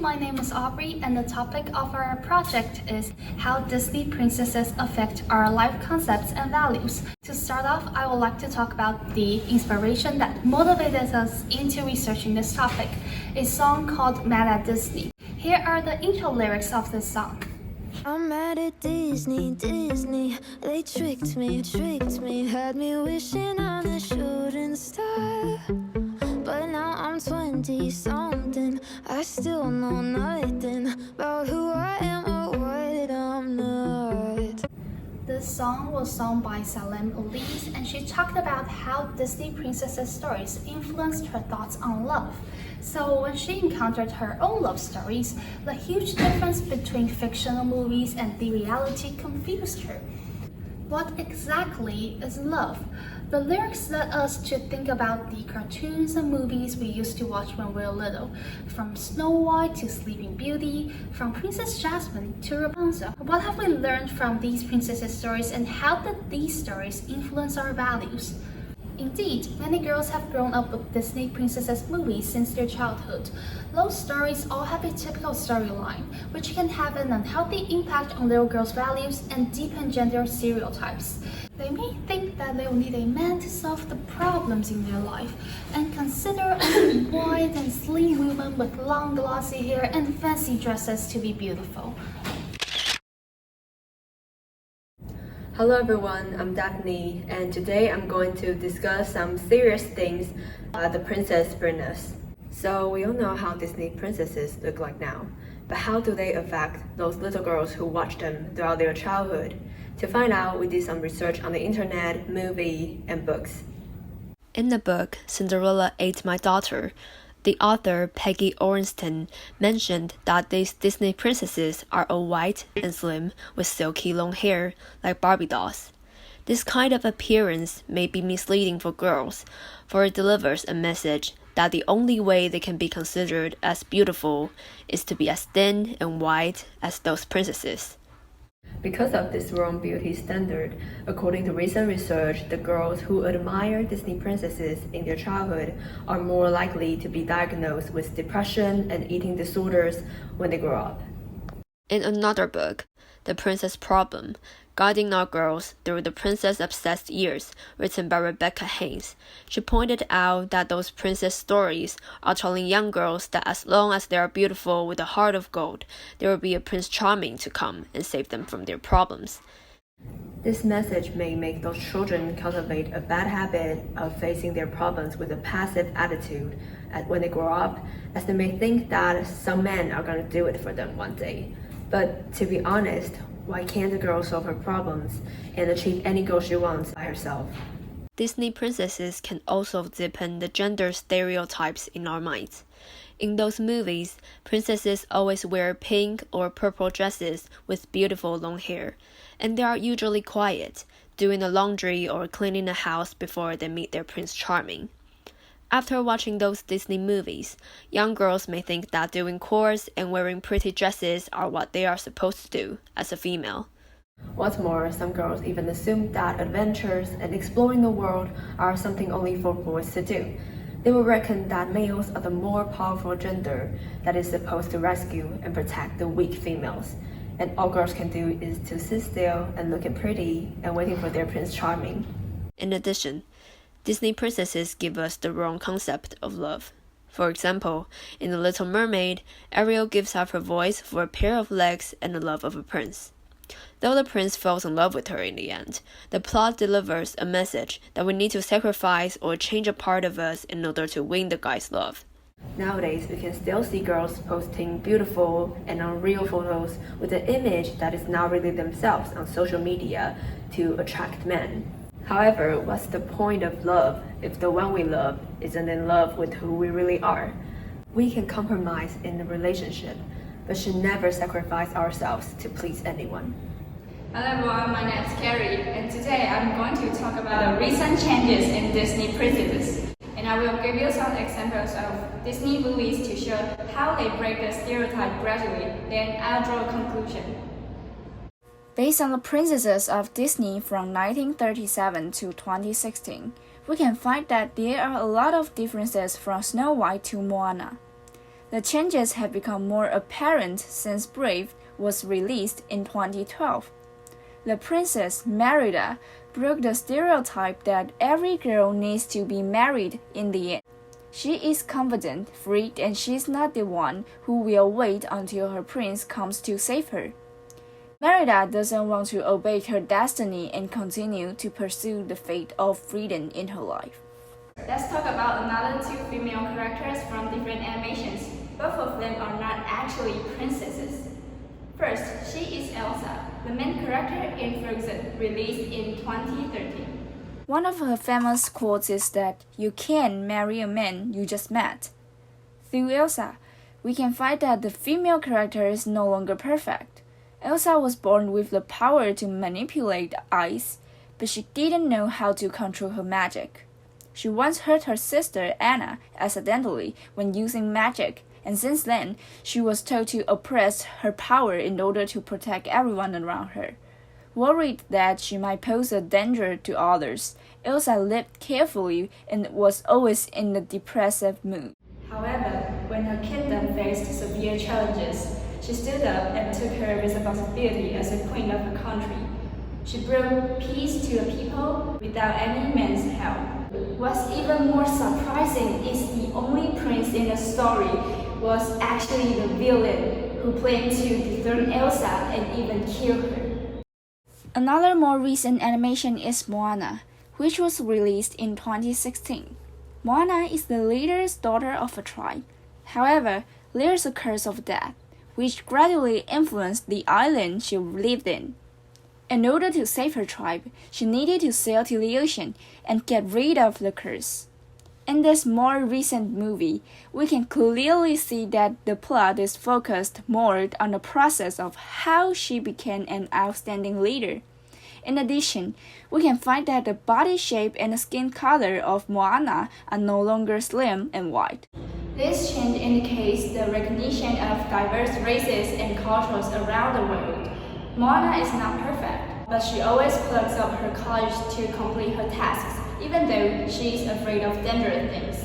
my name is Aubrey, and the topic of our project is how Disney princesses affect our life concepts and values. To start off, I would like to talk about the inspiration that motivated us into researching this topic, a song called Mad at Disney. Here are the intro lyrics of this song. I'm mad at Disney, they tricked me, had me wishing on a shooting star. But now I'm 20-something, I still know nothing about who I am or what I'm not. This song was sung by Salem Elise, and she talked about how Disney princesses stories influenced her thoughts on love. So when she encountered her own love stories, the huge difference between fictional movies and the reality confused her. What exactly is love? The lyrics led us to think about the cartoons and movies we used to watch when we were little, from Snow White to Sleeping Beauty, from Princess Jasmine to Rapunzel. What have we learned from these princesses' stories, and how did these stories influence our values? Indeed, many girls have grown up with Disney princesses movies since their childhood. Those stories all have a typical storyline, which can have an unhealthy impact on little girls' values and deepen gender stereotypes. They may think that they will need a man to solve the problems in their life, and consider a white and slim woman with long glossy hair and fancy dresses to be beautiful. Hello everyone, I'm Daphne, and today I'm going to discuss some serious things the princess bring us. So we all know how Disney princesses look like now, but how do they affect those little girls who watch them throughout their childhood? To find out, we did some research on the internet, movie, and books. In the book Cinderella Ate My Daughter, the author Peggy Orenston mentioned that these Disney princesses are all white and slim with silky long hair like Barbie dolls. This kind of appearance may be misleading for girls, for it delivers a message that the only way they can be considered as beautiful is to be as thin and white as those princesses. Because of this wrong beauty standard, according to recent research, the girls who admire Disney princesses in their childhood are more likely to be diagnosed with depression and eating disorders when they grow up. In another book, The Princess Problem, Guiding Our Girls Through the Princess-Obsessed Years, written by Rebecca Haynes, she pointed out that those princess stories are telling young girls that as long as they are beautiful with a heart of gold, there will be a Prince Charming to come and save them from their problems. This message may make those children cultivate a bad habit of facing their problems with a passive attitude when they grow up, as they may think that some men are going to do it for them one day. But to be honest, why can't the girl solve her problems and achieve any goal she wants by herself? Disney princesses can also deepen the gender stereotypes in our minds. In those movies, princesses always wear pink or purple dresses with beautiful long hair, and they are usually quiet, doing the laundry or cleaning the house before they meet their Prince Charming. After watching those Disney movies, young girls may think that doing chores and wearing pretty dresses are what they are supposed to do as a female. What's more, some girls even assume that adventures and exploring the world are something only for boys to do. They will reckon that males are the more powerful gender that is supposed to rescue and protect the weak females, and all girls can do is to sit still and looking pretty and waiting for their Prince Charming. In addition, Disney princesses give us the wrong concept of love. For example, in The Little Mermaid, Ariel gives up her voice for a pair of legs and the love of a prince. Though the prince falls in love with her in the end, the plot delivers a message that we need to sacrifice or change a part of us in order to win the guy's love. Nowadays, we can still see girls posting beautiful and unreal photos with an image that is not really themselves on social media to attract men. However, what's the point of love if the one we love isn't in love with who we really are? We can compromise in a relationship, but should never sacrifice ourselves to please anyone. Hello everyone, my name is Carrie, and today I'm going to talk about the recent changes in Disney princesses. And I will give you some examples of Disney movies to show how they break the stereotype gradually, then I'll draw a conclusion. Based on the princesses of Disney from 1937 to 2016, we can find that there are a lot of differences from Snow White to Moana. The changes have become more apparent since Brave was released in 2012. The princess Merida broke the stereotype that every girl needs to be married in the end. She is confident, free, and she's not the one who will wait until her prince comes to save her. Merida doesn't want to obey her destiny and continue to pursue the fate of freedom in her life. Let's talk about another two female characters from different animations. Both of them are not actually princesses. First, she is Elsa, the main character in Frozen, released in 2013. One of her famous quotes is that you can't marry a man you just met. Through Elsa, we can find that the female character is no longer perfect. Elsa was born with the power to manipulate ice, but she didn't know how to control her magic. She once hurt her sister Anna accidentally when using magic, and since then, she was told to oppress her power in order to protect everyone around her. Worried that she might pose a danger to others, Elsa lived carefully and was always in a depressive mood. However, when her kingdom faced severe challenges, she stood up and took her responsibility as a queen of her country. She brought peace to the people without any man's help. What's even more surprising is the only prince in the story was actually the villain who planned to dethrone Elsa and even kill her. Another more recent animation is Moana, which was released in 2016. Moana is the leader's daughter of a tribe. However, there's a curse of death, which gradually influenced the island she lived in. In order to save her tribe, she needed to sail to the ocean and get rid of the curse. In this more recent movie, we can clearly see that the plot is focused more on the process of how she became an outstanding leader. In addition, we can find that the body shape and the skin color of Moana are no longer slim and white. This change indicates the recognition of diverse races and cultures around the world. Moana is not perfect, but she always plugs up her courage to complete her tasks, even though she is afraid of dangerous things.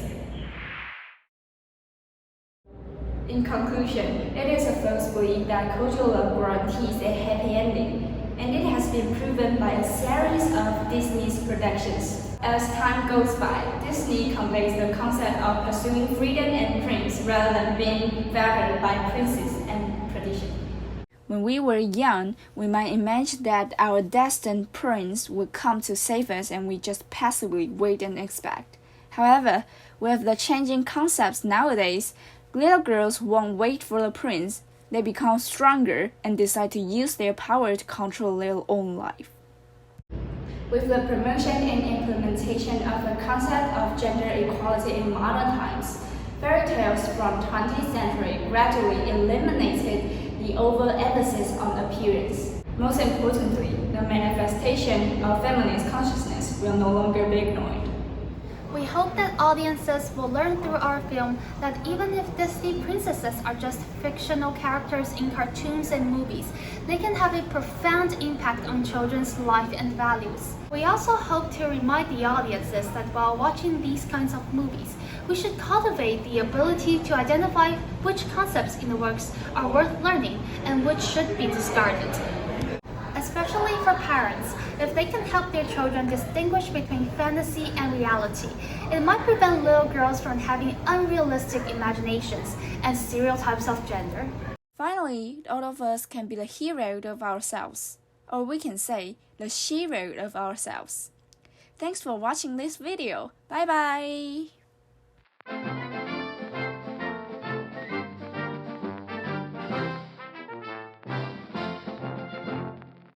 In conclusion, it is a false belief that cultural love guarantees a happy ending, and it has been proven by a series of Disney's productions. As time goes by, Disney conveys the concept of pursuing freedom and dreams rather than being favored by princes and tradition. When we were young, we might imagine that our destined prince would come to save us and we just passively wait and expect. However, with the changing concepts nowadays, little girls won't wait for the prince. They become stronger and decide to use their power to control their own life. With the promotion and implementation of the concept of gender equality in modern times, fairy tales from 20th century gradually eliminated the overemphasis on appearance. Most importantly, the manifestation of feminist consciousness will no longer be ignored. We hope that audiences will learn through our film that even if Disney princesses are just fictional characters in cartoons and movies, they can have a profound impact on children's life and values. We also hope to remind the audiences that while watching these kinds of movies, we should cultivate the ability to identify which concepts in the works are worth learning and which should be discarded. Especially for parents, if they can help their children distinguish between fantasy and reality, it might prevent little girls from having unrealistic imaginations and stereotypes of gender. Finally, all of us can be the hero of ourselves, or we can say the shero of ourselves. Thanks for watching this video. Bye bye!